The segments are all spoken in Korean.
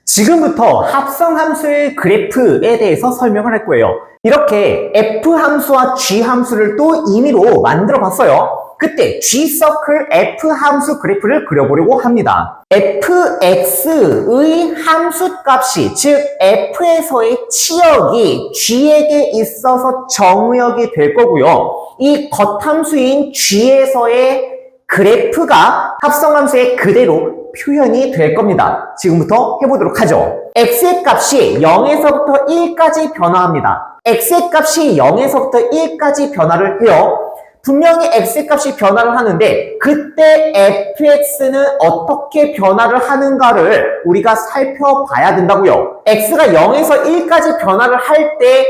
지금부터 합성함수의 그래프에 대해서 설명을 할 거예요. 이렇게 F함수와 G함수를 또 임의로 만들어 봤어요. 그때 G서클 F함수 그래프를 그려보려고 합니다. fx의 함수값이, 즉 f에서의 치역이 g에게 있어서 정의역이 될 거고요. 이 겉함수인 g에서의 그래프가 합성함수의 그대로 표현이 될 겁니다. 지금부터 해보도록 하죠. x의 값이 0에서부터 1까지 변화합니다. x의 값이 0에서부터 1까지 변화를 해요. 분명히 x의 값이 변화를 하는데 그때 fx는 어떻게 변화를 하는가를 우리가 살펴봐야 된다고요. x가 0에서 1까지 변화를 할 때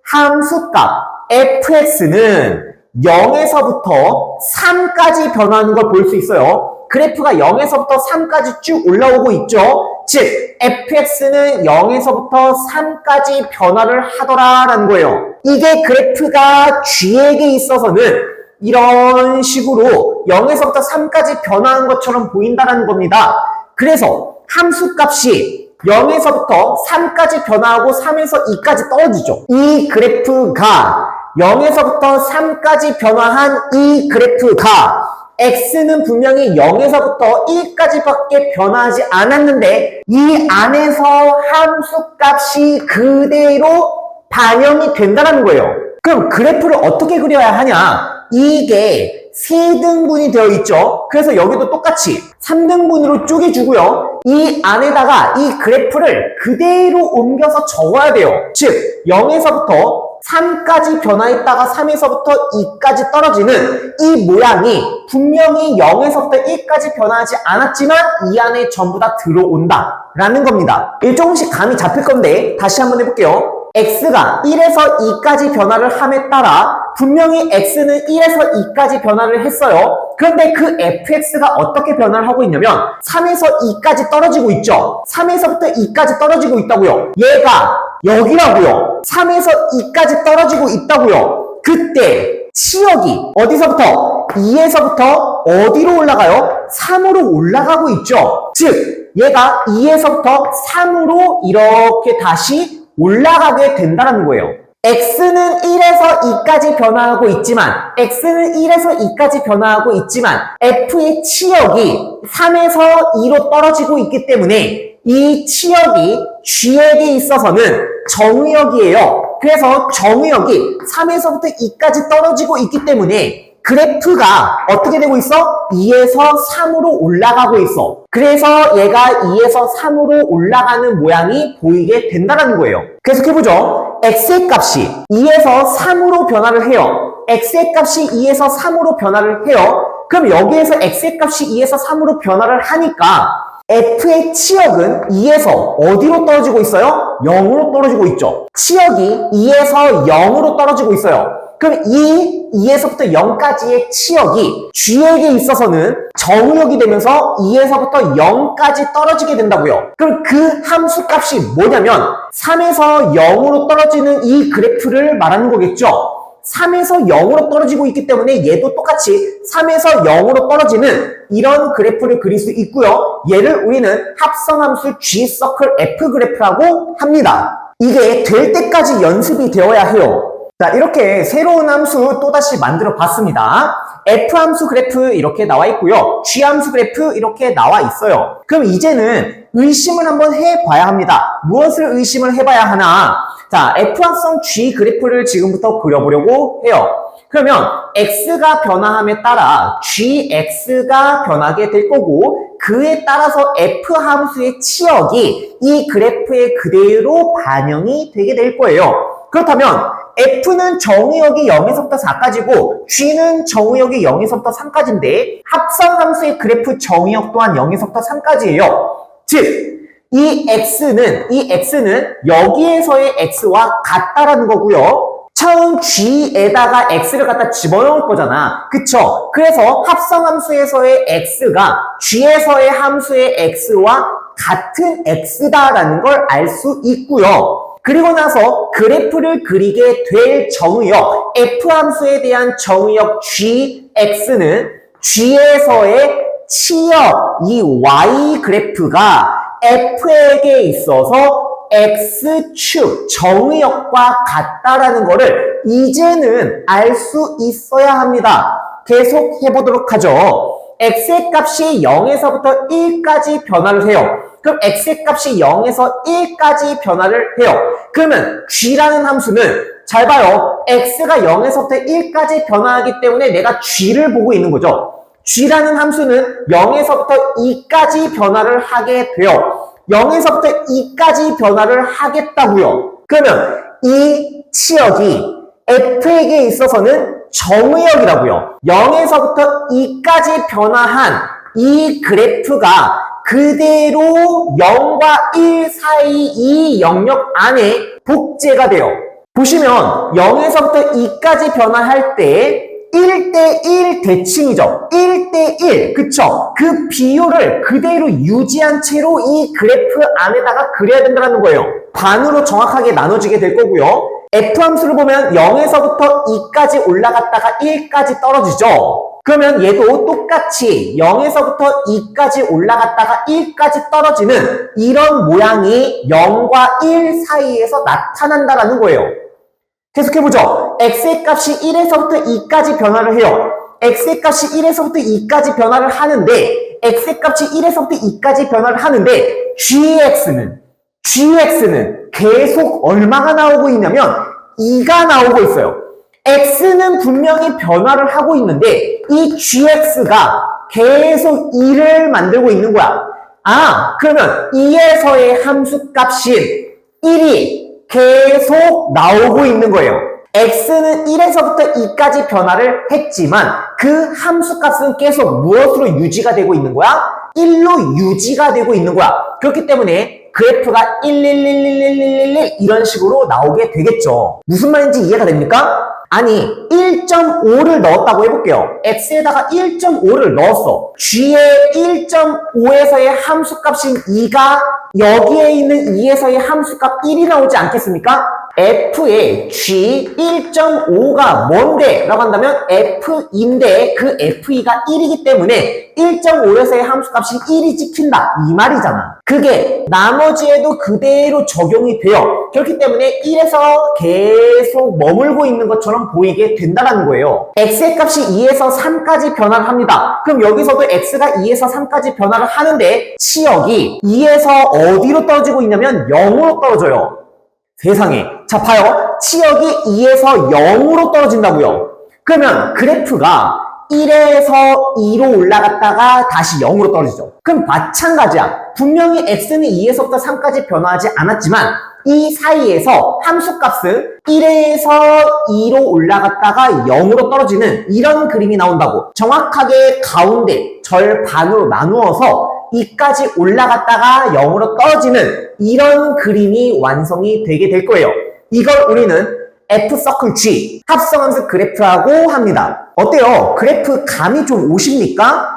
함수값 fx는 0에서부터 3까지 변화하는 걸 볼 수 있어요. 그래프가 0에서부터 3까지 쭉 올라오고 있죠. 즉 fx는 0에서부터 3까지 변화를 하더라라는 거예요. 이게 그래프가 g에게 있어서는 이런 식으로 0에서부터 3까지 변화하는 것처럼 보인다는 겁니다. 그래서 함수값이 0에서부터 3까지 변화하고 3에서 2까지 떨어지죠. 이 그래프가 0에서부터 3까지 변화한 이 그래프가 x는 분명히 0에서부터 1까지밖에 변화하지 않았는데 이 안에서 함수값이 그대로 반영이 된다는 거예요. 그럼 그래프를 어떻게 그려야 하냐? 이게 3등분이 되어 있죠. 그래서 여기도 똑같이 3등분으로 쪼개주고요. 이 안에다가 이 그래프를 그대로 옮겨서 적어야 돼요. 즉 0에서부터 3까지 변화했다가 3에서부터 2까지 떨어지는 이 모양이 분명히 0에서부터 1까지 변화하지 않았지만 이 안에 전부 다 들어온다 라는 겁니다. 조금씩 감이 잡힐 건데 다시 한번 해볼게요. x가 1에서 2까지 변화를 함에 따라 분명히 x는 1에서 2까지 변화를 했어요. 그런데 그 fx가 어떻게 변화를 하고 있냐면 3에서 2까지 떨어지고 있죠. 3에서부터 2까지 떨어지고 있다고요. 얘가 여기라고요. 3에서 2까지 떨어지고 있다고요. 그때 치역이 어디서부터? 2에서부터 어디로 올라가요? 3으로 올라가고 있죠. 즉 얘가 2에서부터 3으로 이렇게 다시 올라가게 된다는 거예요. x는 1에서 2까지 변화하고 있지만 f의 치역이 3에서 2로 떨어지고 있기 때문에 이 치역이 g에게 있어서는 정의역이에요. 그래서 정의역이 3에서부터 2까지 떨어지고 있기 때문에 그래프가 어떻게 되고 있어? 2에서 3으로 올라가고 있어. 그래서 얘가 2에서 3으로 올라가는 모양이 보이게 된다는 거예요. 계속해보죠. x의 값이 2에서 3으로 변화를 해요. x의 값이 2에서 3으로 변화를 해요. 그럼 여기에서 x의 값이 2에서 3으로 변화를 하니까 f의 치역은 2에서 어디로 떨어지고 있어요? 0으로 떨어지고 있죠. 치역이 2에서 0으로 떨어지고 있어요. 그럼 이 2에서부터 0까지의 치역이 g에게 있어서는 정의역이 되면서 2에서부터 0까지 떨어지게 된다고요. 그럼 그 함수값이 뭐냐면 3에서 0으로 떨어지는 이 그래프를 말하는 거겠죠. 3에서 0으로 떨어지고 있기 때문에 얘도 똑같이 3에서 0으로 떨어지는 이런 그래프를 그릴 수 있고요. 얘를 우리는 합성함수 G서클 F 그래프라고 합니다. 이게 될 때까지 연습이 되어야 해요. 자, 이렇게 새로운 함수 또다시 만들어 봤습니다. F함수 그래프 이렇게 나와 있고요. G함수 그래프 이렇게 나와 있어요. 그럼 이제는 의심을 한번 해봐야 합니다. 무엇을 의심을 해봐야 하나? 자, F합성 G 그래프를 지금부터 그려보려고 해요. 그러면 X가 변화함에 따라 GX가 변하게 될 거고 그에 따라서 F함수의 치역이 이 그래프에 그대로 반영이 되게 될 거예요. 그렇다면 F는 정의역이 0에서부터 4까지고 G는 정의역이 0에서부터 3까지인데 합성함수의 그래프 정의역 또한 0에서부터 3까지예요. 즉 이 X는 여기에서의 X와 같다라는 거고요. 처음 G에다가 X를 갖다 집어넣을 거잖아. 그쵸? 그래서 합성함수에서의 X가 G에서의 함수의 X와 같은 X다라는 걸 알 수 있고요. 그리고 나서 그래프를 그리게 될 정의역, F함수에 대한 정의역 GX는 G에서의 치역, 이 Y 그래프가 f에게 있어서 x축 정의역과 같다라는 거를 이제는 알 수 있어야 합니다. 계속 해보도록 하죠. x의 값이 0에서부터 1까지 변화를 해요. 그럼 x의 값이 0에서 1까지 변화를 해요. 그러면 g라는 함수는 잘 봐요. x가 0에서부터 1까지 변화하기 때문에 내가 g를 보고 있는 거죠. g라는 함수는 0에서부터 2까지 변화를 하게 돼요. 0에서부터 2까지 변화를 하겠다고요. 그러면 이 치역이 f에게 있어서는 정의역이라고요. 0에서부터 2까지 변화한 이 그래프가 그대로 0과 1 사이 이 영역 안에 복제가 돼요. 보시면 0에서부터 2까지 변화할 때 1대1 대칭이죠. 1대1. 그쵸? 그 비율을 그대로 유지한 채로 이 그래프 안에다가 그려야 된다는 거예요. 반으로 정확하게 나눠지게 될 거고요. F함수를 보면 0에서부터 2까지 올라갔다가 1까지 떨어지죠. 그러면 얘도 똑같이 0에서부터 2까지 올라갔다가 1까지 떨어지는 이런 모양이 0과 1 사이에서 나타난다는 거예요. 계속해보죠. x의 값이 1에서부터 2까지 변화를 해요. x의 값이 1에서부터 2까지 변화를 하는데 x의 값이 1에서부터 2까지 변화를 하는데 gx는 계속 얼마가 나오고 있냐면 2가 나오고 있어요. x는 분명히 변화를 하고 있는데 이 gx가 계속 2를 만들고 있는 거야. 그러면 2에서의 함수값인 1이 계속 나오고 있는 거예요. x는 1에서부터 2까지 변화를 했지만 그 함수값은 계속 무엇으로 유지가 되고 있는 거야? 1로 유지가 되고 있는 거야. 그렇기 때문에 그래프가 1111111 이런 식으로 나오게 되겠죠. 무슨 말인지 이해가 됩니까? 아니 1.5를 넣었다고 해볼게요. x에다가 1.5를 넣었어. g의 1.5에서의 함수값인 2가 여기에 있는 2에서의 함수값 1이 나오지 않겠습니까? f의 g 1.5가 뭔데? 라고 한다면 f인데 그 f2가 1이기 때문에 1.5에서의 함수값이 1이 찍힌다 이 말이잖아. 그게 나머지에도 그대로 적용이 돼요. 그렇기 때문에 1에서 계속 머물고 있는 것처럼 보이게 된다는 거예요. x의 값이 2에서 3까지 변화를 합니다. 그럼 여기서도 x가 2에서 3까지 변화를 하는데 치역이 2에서 어디로 떨어지고 있냐면 0으로 떨어져요. 세상에. 자, 봐요. 치역이 2에서 0으로 떨어진다고요. 그러면 그래프가 1에서 2로 올라갔다가 다시 0으로 떨어지죠. 그럼 마찬가지야. 분명히 x는 2에서부터 3까지 변화하지 않았지만 이 사이에서 함수값은 1에서 2로 올라갔다가 0으로 떨어지는 이런 그림이 나온다고. 정확하게 가운데 절반으로 나누어서 2까지 올라갔다가 0으로 떨어지는 이런 그림이 완성이 되게 될 거예요. 이걸 우리는 F-서클 G, 합성함수 그래프라고 합니다. 어때요? 그래프 감이 좀 오십니까?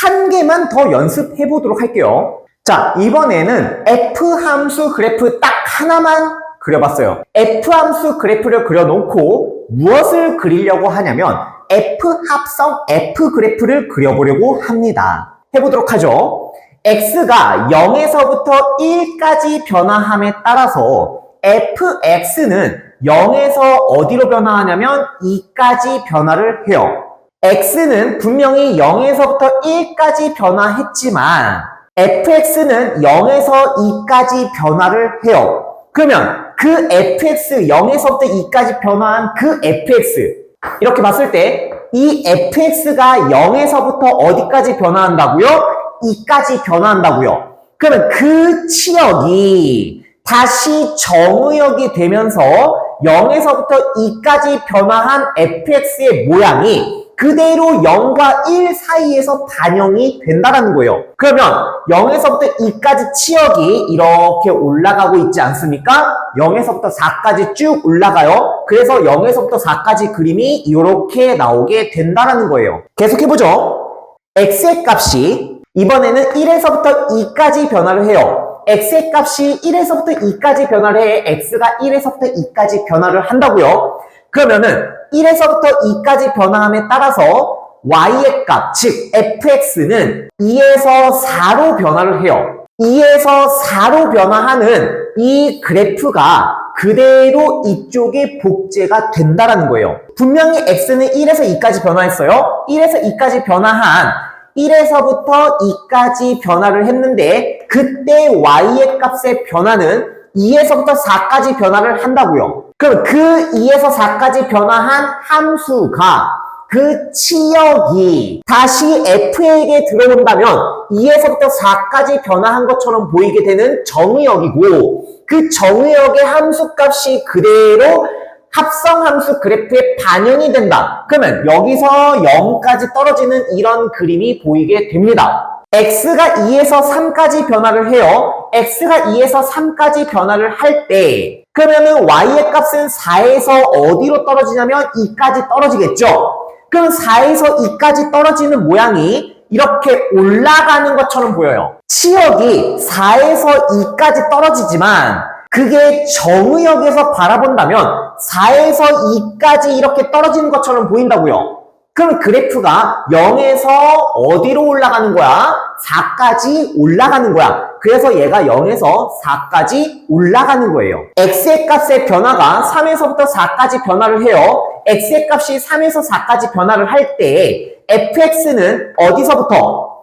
한 개만 더 연습해 보도록 할게요. 자, 이번에는 F함수 그래프 딱 하나만 그려봤어요. F함수 그래프를 그려놓고 무엇을 그리려고 하냐면 F합성 F 그래프를 그려보려고 합니다. 해보도록 하죠. x가 0에서부터 1까지 변화함에 따라서 fx는 0에서 어디로 변화하냐면 2까지 변화를 해요. x는 분명히 0에서부터 1까지 변화했지만 fx는 0에서 2까지 변화를 해요. 그러면 그 fx, 0에서부터 2까지 변화한 그 fx 이렇게 봤을 때 이 fx가 0에서부터 어디까지 변화한다고요? 2까지 변화한다고요. 그러면 그 치역이 다시 정의역이 되면서 0에서부터 2까지 변화한 fx의 모양이 그대로 0과 1 사이에서 반영이 된다는 거예요. 그러면 0에서부터 2까지 치역이 이렇게 올라가고 있지 않습니까? 0에서부터 4까지 쭉 올라가요. 그래서 0에서부터 4까지 그림이 이렇게 나오게 된다는 거예요. 계속해보죠. x의 값이 이번에는 1에서부터 2까지 변화를 해요. x의 값이 1에서부터 2까지 변화를 해. x가 1에서부터 2까지 변화를 한다고요. 그러면은 1에서부터 2까지 변화함에 따라서 y의 값, 즉 fx는 2에서 4로 변화를 해요. 2에서 4로 변화하는 이 그래프가 그대로 이쪽에 복제가 된다라는 거예요. 분명히 x는 1에서 2까지 변화했어요. 1에서 2까지 변화한 1에서부터 2까지 변화를 했는데 그때 y의 값의 변화는 2에서부터 4까지 변화를 한다고요. 그럼 그 2에서 4까지 변화한 함수가 그 치역이 다시 f에게 들어온다면 2에서부터 4까지 변화한 것처럼 보이게 되는 정의역이고 그 정의역의 함수값이 그대로 합성함수 그래프에 반영이 된다. 그러면 여기서 0까지 떨어지는 이런 그림이 보이게 됩니다. x가 2에서 3까지 변화를 해요. x가 2에서 3까지 변화를 할 때 그러면은 y의 값은 4에서 어디로 떨어지냐면 2까지 떨어지겠죠. 그럼 4에서 2까지 떨어지는 모양이 이렇게 올라가는 것처럼 보여요. 치역이 4에서 2까지 떨어지지만 그게 정의역에서 바라본다면 4에서 2까지 이렇게 떨어지는 것처럼 보인다고요. 그럼 그래프가 0에서 어디로 올라가는 거야? 4까지 올라가는 거야. 그래서 얘가 0에서 4까지 올라가는 거예요. x의 값의 변화가 3에서부터 4까지 변화를 해요. x의 값이 3에서 4까지 변화를 할 때 fx는 어디서부터?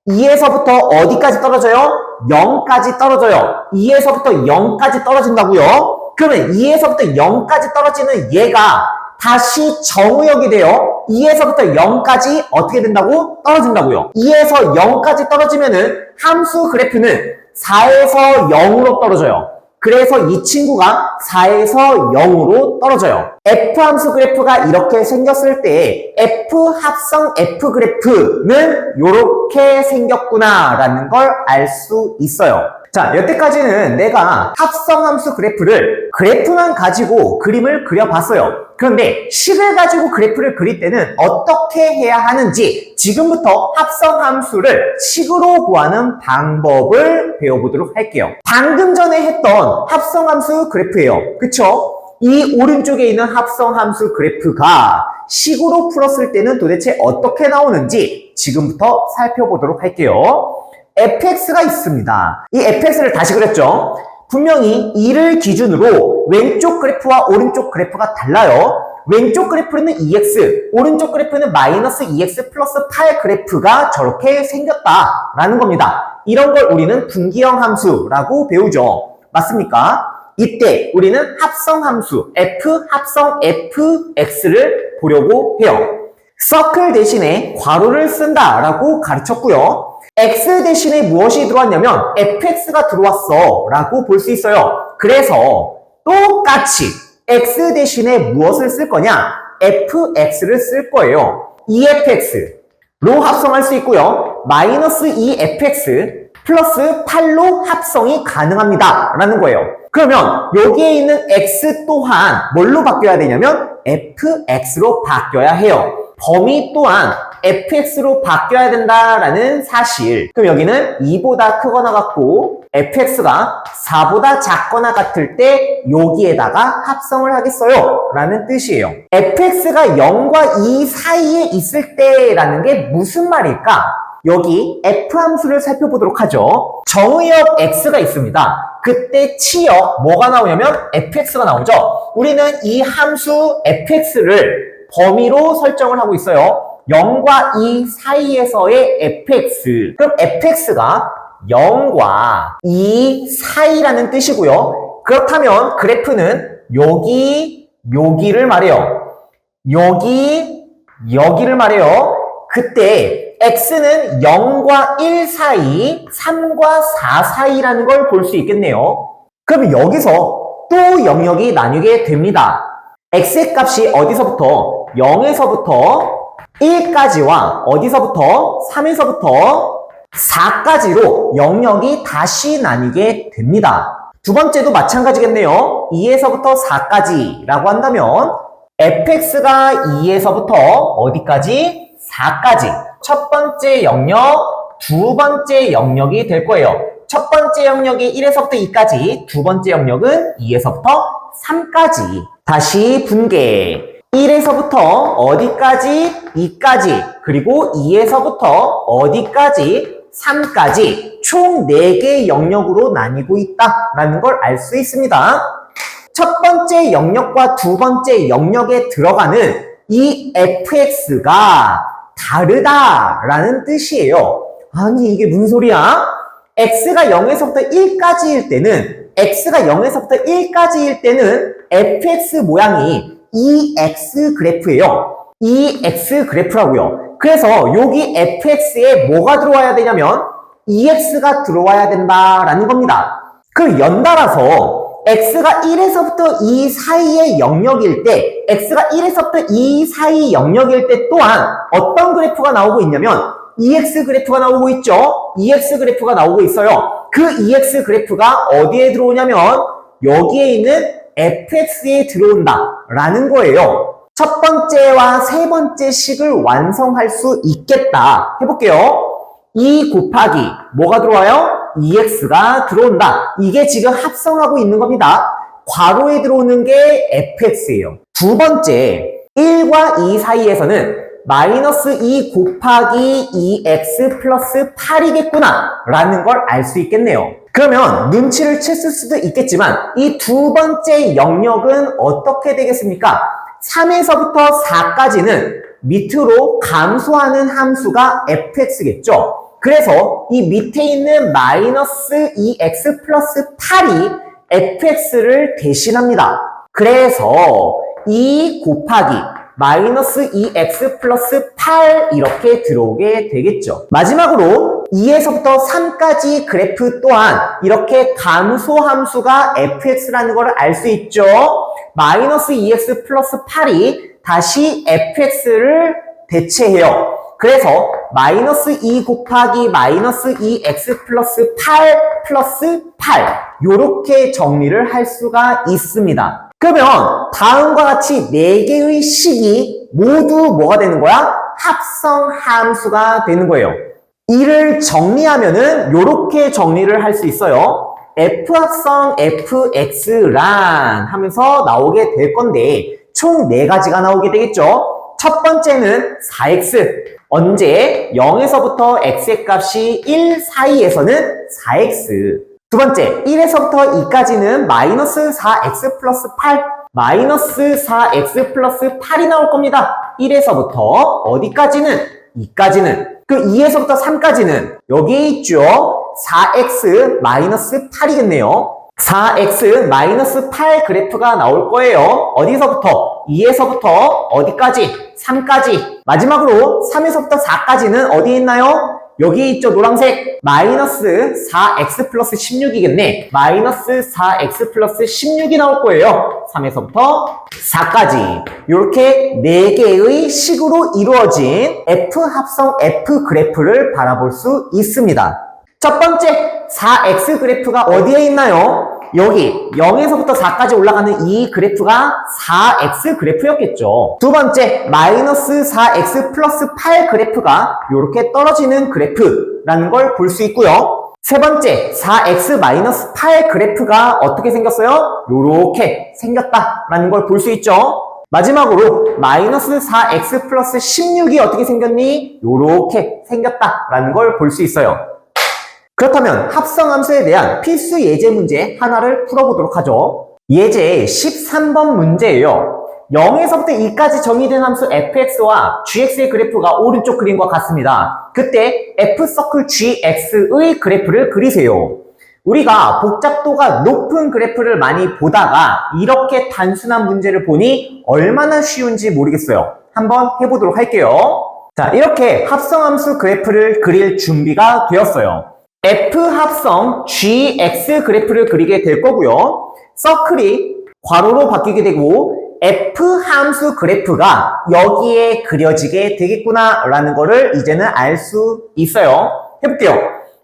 2에서부터 어디까지 떨어져요? 0까지 떨어져요. 2에서부터 0까지 떨어진다고요? 그러면 2에서부터 0까지 떨어지는 얘가 다시 정의역이 돼요. 2에서부터 0까지 어떻게 된다고? 떨어진다고요. 2에서 0까지 떨어지면은 함수 그래프는 4에서 0으로 떨어져요. 그래서 이 친구가 4에서 0으로 떨어져요. F함수 그래프가 이렇게 생겼을 때 F 합성 F 그래프는 이렇게 생겼구나 라는 걸 알 수 있어요. 자, 여태까지는 내가 합성함수 그래프만 가지고 그림을 그려봤어요. 그런데 식을 가지고 그래프를 그릴 때는 어떻게 해야 하는지 지금부터 합성함수를 식으로 구하는 방법을 배워보도록 할게요. 방금 전에 했던 합성함수 그래프예요. 그쵸? 이 오른쪽에 있는 합성함수 그래프가 식으로 풀었을 때는 도대체 어떻게 나오는지 지금부터 살펴보도록 할게요. fx가 있습니다. 이 fx를 다시 그렸죠. 분명히 2를 기준으로 왼쪽 그래프와 오른쪽 그래프가 달라요. 왼쪽 그래프는 2x, 오른쪽 그래프는 마이너스 2x 플러스 8 그래프가 저렇게 생겼다라는 겁니다. 이런 걸 우리는 분기형 함수라고 배우죠. 맞습니까? 이때 우리는 합성함수 f 합성 fx를 보려고 해요. 서클 대신에 괄호를 쓴다라고 가르쳤고요. x 대신에 무엇이 들어왔냐면 fx가 들어왔어 라고 볼 수 있어요. 그래서 똑같이 x 대신에 무엇을 쓸 거냐? fx를 쓸 거예요. 2fx로 합성할 수 있고요. 마이너스 2fx 플러스 8로 합성이 가능합니다 라는 거예요. 그러면 여기에 있는 x 또한 뭘로 바뀌어야 되냐면 fx로 바뀌어야 해요. 범위 또한 fx로 바뀌어야 된다라는 사실. 그럼 여기는 2보다 크거나 같고 fx가 4보다 작거나 같을 때 여기에다가 합성을 하겠어요 라는 뜻이에요. fx가 0과 2 사이에 있을 때라는 게 무슨 말일까? 여기 f함수를 살펴보도록 하죠. 정의역 x가 있습니다. 그때 치역 뭐가 나오냐면 fx가 나오죠. 우리는 이 함수 fx를 범위로 설정을 하고 있어요. 0과 2 사이에서의 fx. 그럼 fx가 0과 2 사이라는 뜻이고요. 그렇다면 그래프는 여기를 말해요. 여기를 말해요. 그때 x는 0과 1 사이, 3과 4 사이라는 걸 볼 수 있겠네요. 그럼 여기서 또 영역이 나뉘게 됩니다. x의 값이 어디서부터? 0에서부터 1까지와 어디서부터? 3에서부터 4까지로 영역이 다시 나뉘게 됩니다. 두 번째도 마찬가지겠네요. 2에서부터 4까지라고 한다면 fx가 2에서부터 어디까지? 4까지. 첫 번째 영역, 두 번째 영역이 될 거예요. 첫 번째 영역이 1에서부터 2까지, 두 번째 영역은 2에서부터 3까지. 다시 분개. 1에서부터 어디까지? 2까지. 그리고 2에서부터 어디까지? 3까지 총 4개의 영역으로 나뉘고 있다라는 걸 알 수 있습니다. 첫 번째 영역과 두 번째 영역에 들어가는 이 fx가 다르다라는 뜻이에요. 아니 이게 무슨 소리야? x가 0에서부터 1까지일 때는 fx 모양이 EX 그래프예요. EX 그래프라고요. 그래서 여기 fx에 뭐가 들어와야 되냐면 EX가 들어와야 된다라는 겁니다. 그 연달아서 x가 1에서부터 2 사이의 영역일 때 또한 어떤 그래프가 나오고 있냐면 EX 그래프가 나오고 있죠. EX 그래프가 나오고 있어요. 그 EX 그래프가 어디에 들어오냐면 여기에 있는 fx에 들어온다라는 거예요. 첫 번째와 세 번째 식을 완성할 수 있겠다. 해볼게요. 2 곱하기 뭐가 들어와요? EX가 들어온다. 이게 지금 합성하고 있는 겁니다. 괄호에 들어오는 게 fx예요. 두 번째, 1과 2 사이에서는 마이너스 2 곱하기 2x 플러스 8이겠구나 라는 걸 알 수 있겠네요. 그러면 눈치를 챘을 수도 있겠지만 이 두 번째 영역은 어떻게 되겠습니까? 3에서부터 4까지는 밑으로 감소하는 함수가 fx겠죠. 그래서 이 밑에 있는 마이너스 2x 플러스 8이 fx를 대신합니다. 그래서 2 곱하기 마이너스 2x 플러스 8 이렇게 들어오게 되겠죠. 마지막으로 2에서부터 3까지 그래프 또한 이렇게 감소 함수가 fx라는 걸 알 수 있죠. 마이너스 2x 플러스 8이 다시 fx를 대체해요. 그래서 마이너스 2 곱하기 마이너스 2x 플러스 8 플러스 8 요렇게 정리를 할 수가 있습니다. 그러면 다음과 같이 4개의 식이 모두 뭐가 되는 거야? 합성 함수가 되는 거예요. 이를 정리하면은 요렇게 정리를 할 수 있어요. f 합성 fx란 하면서 나오게 될 건데 총 4가지가 나오게 되겠죠. 첫 번째는 4x. 언제 0에서부터 x의 값이 1 사이에서는 4x. 두 번째, 1에서부터 2까지는 마이너스 4x 플러스 8, 마이너스 4x 플러스 8이 나올 겁니다. 1에서부터 어디까지는? 2까지는. 그 2에서부터 3까지는 여기에 있죠. 4x 마이너스 8이겠네요. 4x 마이너스 8 그래프가 나올 거예요. 어디서부터? 2에서부터 어디까지? 3까지. 마지막으로 3에서부터 4까지는 어디에 있나요? 여기 있죠, 노란색. 마이너스 4x 플러스 16이겠네. 마이너스 4x 플러스 16이 나올 거예요. 3에서부터 4까지. 이렇게 4개의 식으로 이루어진 F 합성 F 그래프를 바라볼 수 있습니다. 첫 번째, 4x 그래프가 어디에 있나요? 여기 0에서부터 4까지 올라가는 이 그래프가 4x 그래프였겠죠. 두 번째, 마이너스 4x 플러스 8 그래프가 이렇게 떨어지는 그래프라는 걸 볼 수 있고요. 세 번째, 4x 마이너스 8 그래프가 어떻게 생겼어요? 이렇게 생겼다라는 걸 볼 수 있죠. 마지막으로 마이너스 4x 플러스 16이 어떻게 생겼니? 이렇게 생겼다라는 걸 볼 수 있어요. 그렇다면 합성함수에 대한 필수 예제 문제 하나를 풀어보도록 하죠. 예제 13번 문제예요. 0에서부터 2까지 정의된 함수 fx와 gx의 그래프가 오른쪽 그림과 같습니다. 그때 f서클 gx의 그래프를 그리세요. 우리가 복잡도가 높은 그래프를 많이 보다가 이렇게 단순한 문제를 보니 얼마나 쉬운지 모르겠어요. 한번 해보도록 할게요. 자, 이렇게 합성함수 그래프를 그릴 준비가 되었어요. F 합성 GX 그래프를 그리게 될 거고요. 서클이 괄호로 바뀌게 되고 F 함수 그래프가 여기에 그려지게 되겠구나 라는 거를 이제는 알 수 있어요. 해볼게요.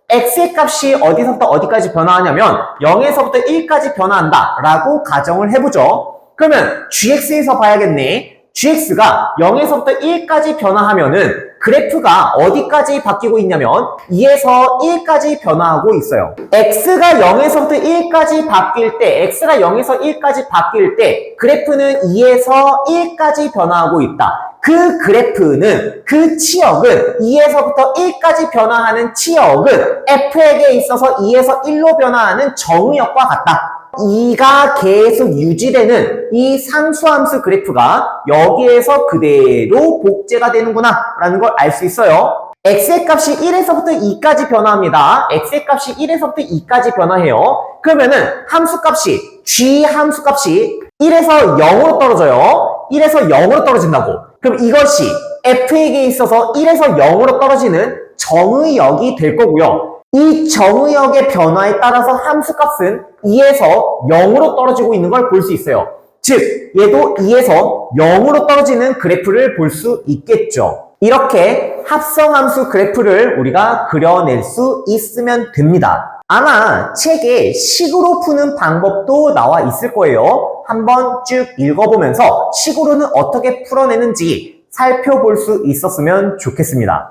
X의 값이 어디서부터 어디까지 변화하냐면 0에서부터 1까지 변화한다 라고 가정을 해보죠. 그러면 GX에서 봐야겠네. gx가 0에서부터 1까지 변화하면은 그래프가 어디까지 바뀌고 있냐면 2에서 1까지 변화하고 있어요. x가 0에서부터 1까지 바뀔 때, x가 0에서 1까지 바뀔 때 그래프는 2에서 1까지 변화하고 있다. 그 그래프는, 그 치역은 2에서부터 1까지 변화하는 치역은 f에게 있어서 2에서 1로 변화하는 정의역과 같다. 2가 계속 유지되는 이 상수함수 그래프가 여기에서 그대로 복제가 되는구나 라는 걸 알 수 있어요. x의 값이 1에서부터 2까지 변화합니다. x의 값이 1에서부터 2까지 변화해요. 그러면은 함수값이, g 함수값이 1에서 0으로 떨어져요. 1에서 0으로 떨어진다고. 그럼 이것이 f에게 있어서 1에서 0으로 떨어지는 정의역이 될 거고요. 이 정의역의 변화에 따라서 함수값은 2에서 0으로 떨어지고 있는 걸 볼 수 있어요. 즉, 얘도 2에서 0으로 떨어지는 그래프를 볼 수 있겠죠. 이렇게 합성함수 그래프를 우리가 그려낼 수 있으면 됩니다. 아마 책에 식으로 푸는 방법도 나와 있을 거예요. 한번 쭉 읽어보면서 식으로는 어떻게 풀어내는지 살펴볼 수 있었으면 좋겠습니다.